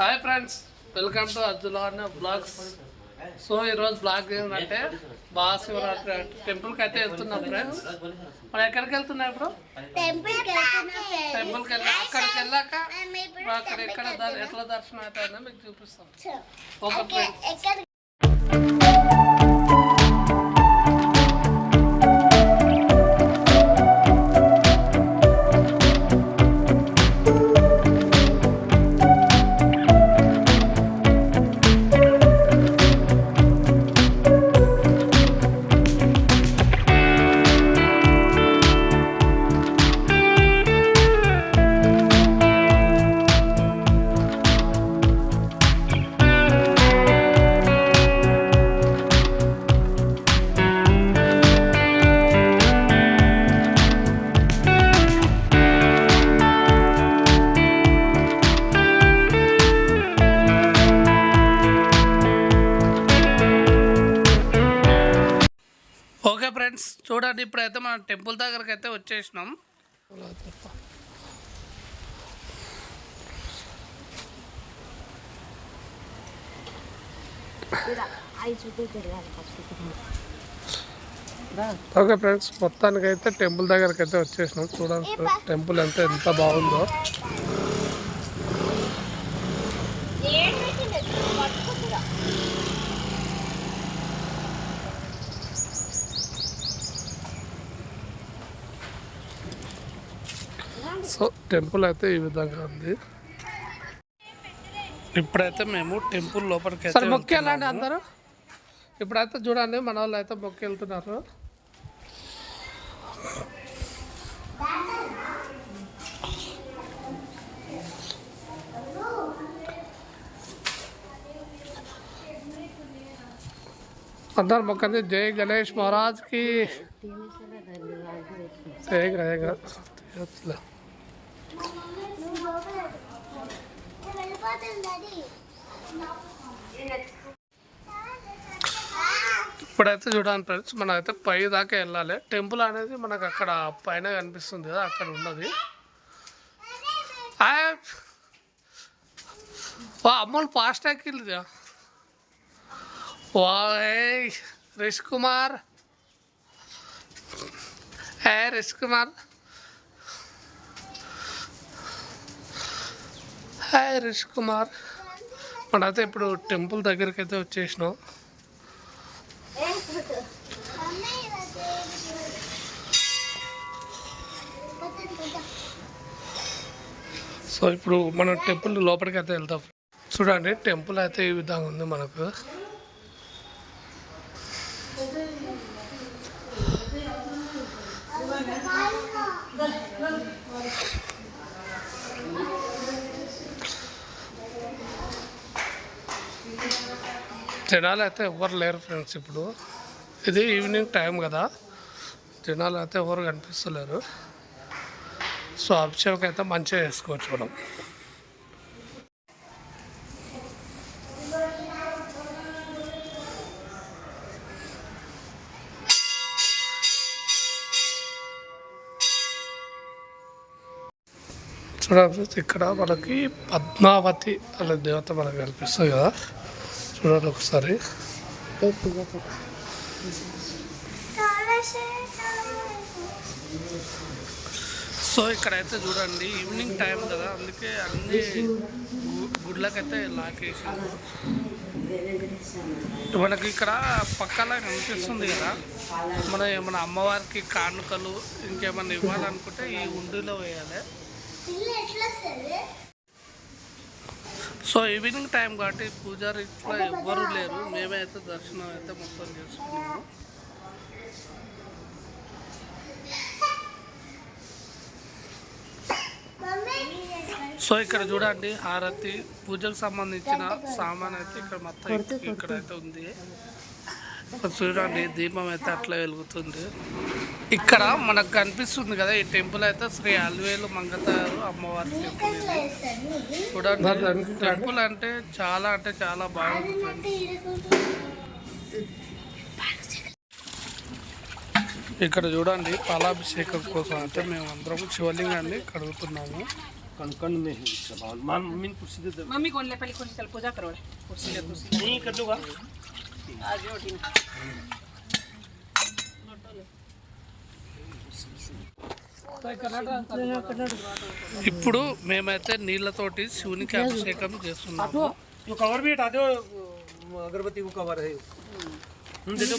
Hi friends, welcome to Arjun blogs. So ఈరోజు blog ఏంటంటే మహాశివరాత్రి టెంపుల్కి అయితే వెళ్తున్నాం ఫ్రెండ్స్. మనం ఎక్కడికి వెళ్తున్నాం ఇప్పుడు? టెంపుల్కి వెళ్ళి అక్కడికి వెళ్ళాక అక్కడ ఎక్కడ ఎట్లా దర్శనం అవుతుందో మీకు చూపిస్తాం. Okay friends. ఓకే ఫ్రెండ్స్, చూడండి ఇప్పుడైతే మనం టెంపుల్ దగ్గరికి అయితే వచ్చేసినాం. ఓకే ఫ్రెండ్స్, మొత్తానికి అయితే టెంపుల్ దగ్గరికి అయితే వచ్చేసినాం. చూడండి టెంపుల్ అంతా ఎంత బాగుందో. సో టెంపుల్ అయితే ఈ విధంగా ఉంది. ఇప్పుడైతే మేము టెంపుల్ లోపలికి అయితే మొక్కి వెళ్ళండి అందరూ. ఇప్పుడైతే చూడండి మన వాళ్ళు అయితే మొక్కి వెళ్తున్నారు. అందరు మొక్కండి. జై గణేష్ మహారాజ్కి జై. ఇప్పుడైతే చూడండి ఫ్రెండ్స్, మనం అయితే పై దాకా వెళ్ళాలి. టెంపుల్ అనేది మనకు అక్కడ పైన కనిపిస్తుంది కదా, అక్కడ ఉన్నది. అమ్మలు ఫాస్ట్ ఎక్కింది. రిష్ కుమార్, రిష్ కుమార్, హాయ్ రిష్ కుమార్. మనైతే ఇప్పుడు టెంపుల్ దగ్గరికి అయితే వచ్చేసినాం. సో ఇప్పుడు మనం టెంపుల్ లోపలికి అయితే వెళ్తాం. చూడండి టెంపుల్ అయితే ఈ విధంగా ఉంది మనకు. జనాలు అయితే ఎవరు లేరు ఫ్రెండ్స్. ఇప్పుడు ఇది ఈవినింగ్ టైం కదా, జనాలు అయితే ఎవరు కనిపిస్తలేరు. సో అభిషేకం అయితే మంచిగా చేసుకోవచ్చు మనం. చూడండి ఇక్కడ మనకి పద్మావతి అనే దేవత మనకు కనిపిస్తుంది కదా, చూడండి ఒకసారి. సో ఇక్కడైతే చూడండి ఈవినింగ్ టైం కదా, అందుకే అన్ని గుడ్లకైతే లాకేసారు. మనకి ఇక్కడ పక్కన కనిపిస్తుంది కదా, మన ఏమైనా అమ్మవారికి కానుకలు ఇంకేమన్నా ఇవ్వాలనుకుంటే ఈ ఉండిలో వేయాలి. సో ఈవినింగ్ టైం కాబట్టి పూజారి ఇట్లా ఎవ్వరూ లేరు. మేమే అయితే దర్శనం అయితే మొత్తం చేసుకున్నాము. సో ఇక్కడ చూడండి హారతి పూజకు సంబంధించిన సామాన్ అయితే ఇక్కడ మొత్తం ఇక్కడైతే ఉంది. చూడండి దీపం అయితే అట్లా వెలుగుతుంది. ఇక్కడ మనకు కనిపిస్తుంది కదా ఈ టెంపుల్ అయితే శ్రీ అల్వేలు మంగతాయారు అమ్మవారి టెంపుల్. చూడండి టెంపుల్ అంటే చాలా బాగుంది. ఇక్కడ చూడండి పాలాభిషేకం కోసం అయితే మేము అందరం శివలింగాన్ని కడుగుతున్నాము. कण में है सवाल मम्मी कुर्सी दे दे मम्मी कौन ले पहले कुर्सी चल पूजा करो कुर्सी ले नहीं कर दूंगा आज रोटी ఇప్పుడు మేమైతే నీళ్ళతోటి శివునికి అభిషేకం చేస్తున్నాము. जो कवर भी हटा दो अगरबत्ती को कवर है दे दो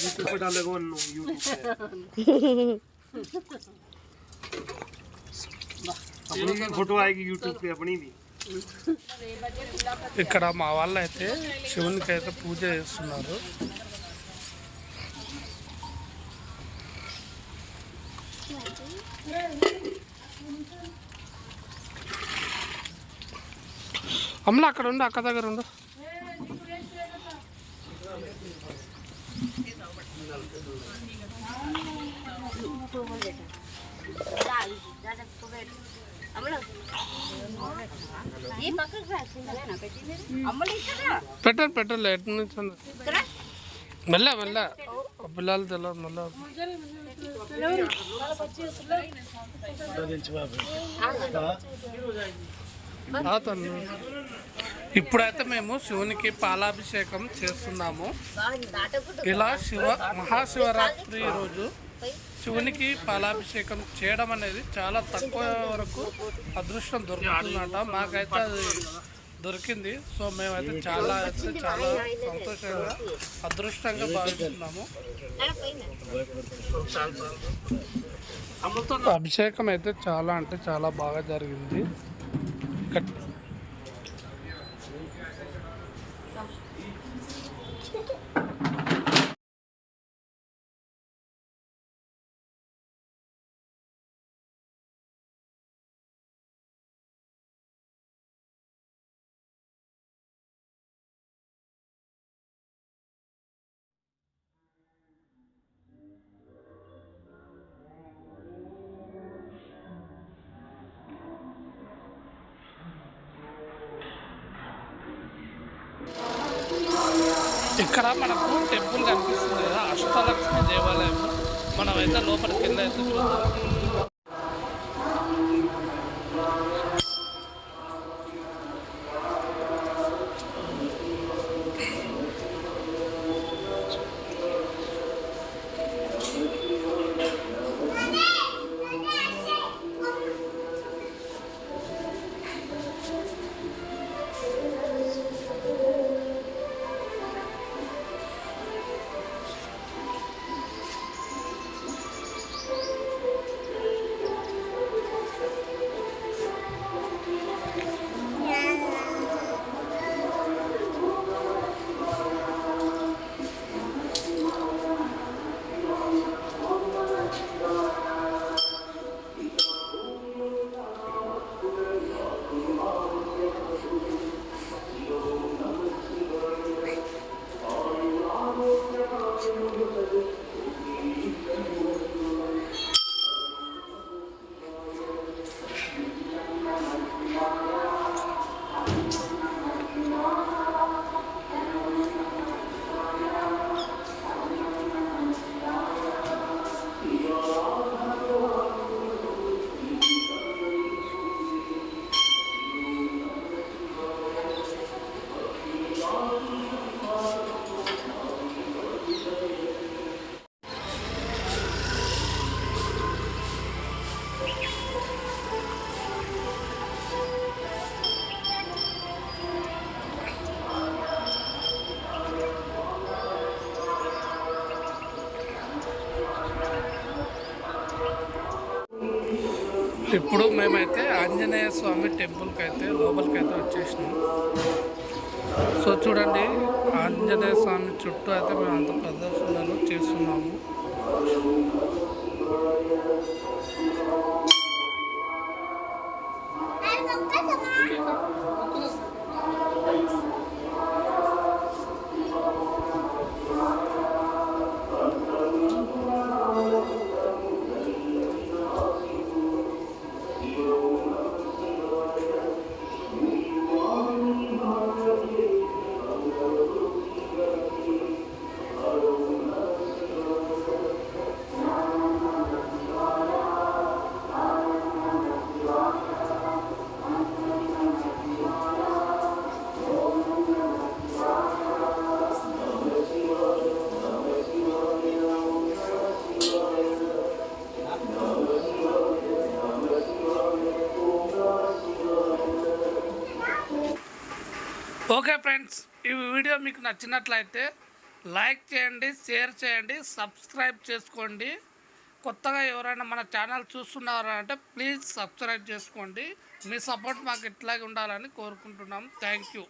यूट्यूब पे डालेगा यूट्यूब पे अपनी भी फोटो आएगी यूट्यूब पे अपनी भी ఇక్కడ మా వాళ్ళు అయితే శివునికి అయితే పూజ చేస్తున్నారు. అమ్మలా అక్కడ ఉండు, అక్క దగ్గర ఉండు. పెట్టండి పెట్టండి ఎటు నుంచి మెల్ల మెల్ల పిల్లలు తెలియదు మళ్ళీ. ఇప్పుడైతే మేము శివునికి పాలాభిషేకం చేస్తున్నాము. ఇలా మహాశివరాత్రి రోజు శివునికి పాలాభిషేకం చేయడం అనేది చాలా తక్కువ వరకు అదృష్టం దొరుకుతుందంట. మాకైతే అది దొరికింది. సో మేమైతే చాలా సంతోషంగా అదృష్టంగా భావిస్తున్నాము. అభిషేకం అయితే చాలా అంటే చాలా బాగా జరిగింది. ఇక్కడ మనకు టెంపుల్ కనిపిస్తుంది కదా, అష్టలక్ష్మి దేవాలయం. మనమైతే లోపలికి కింద అయితే చూద్దాం. ఇప్పుడు మేమైతే ఆంజనేయ స్వామి టెంపుల్కి అయితే లోపలికి అయితే వచ్చేసినాం. సో చూడండి, ఆంజనేయ స్వామి చుట్టూ అయితే మేము అంత ప్రదర్శనలు చేస్తున్నాము. ఓకే ఫ్రెండ్స్, ఈ వీడియో మీకు నచ్చినట్లయితే లైక్ చేయండి, షేర్ చేయండి, సబ్స్క్రైబ్ చేసుకోండి. కొత్తగా ఎవరైనా మన ఛానల్ చూస్తున్నారంటే ప్లీజ్ సబ్స్క్రైబ్ చేసుకోండి. మీ సపోర్ట్ మాకు ఇట్లాగే ఉండాలని కోరుకుంటున్నాం. Thank you.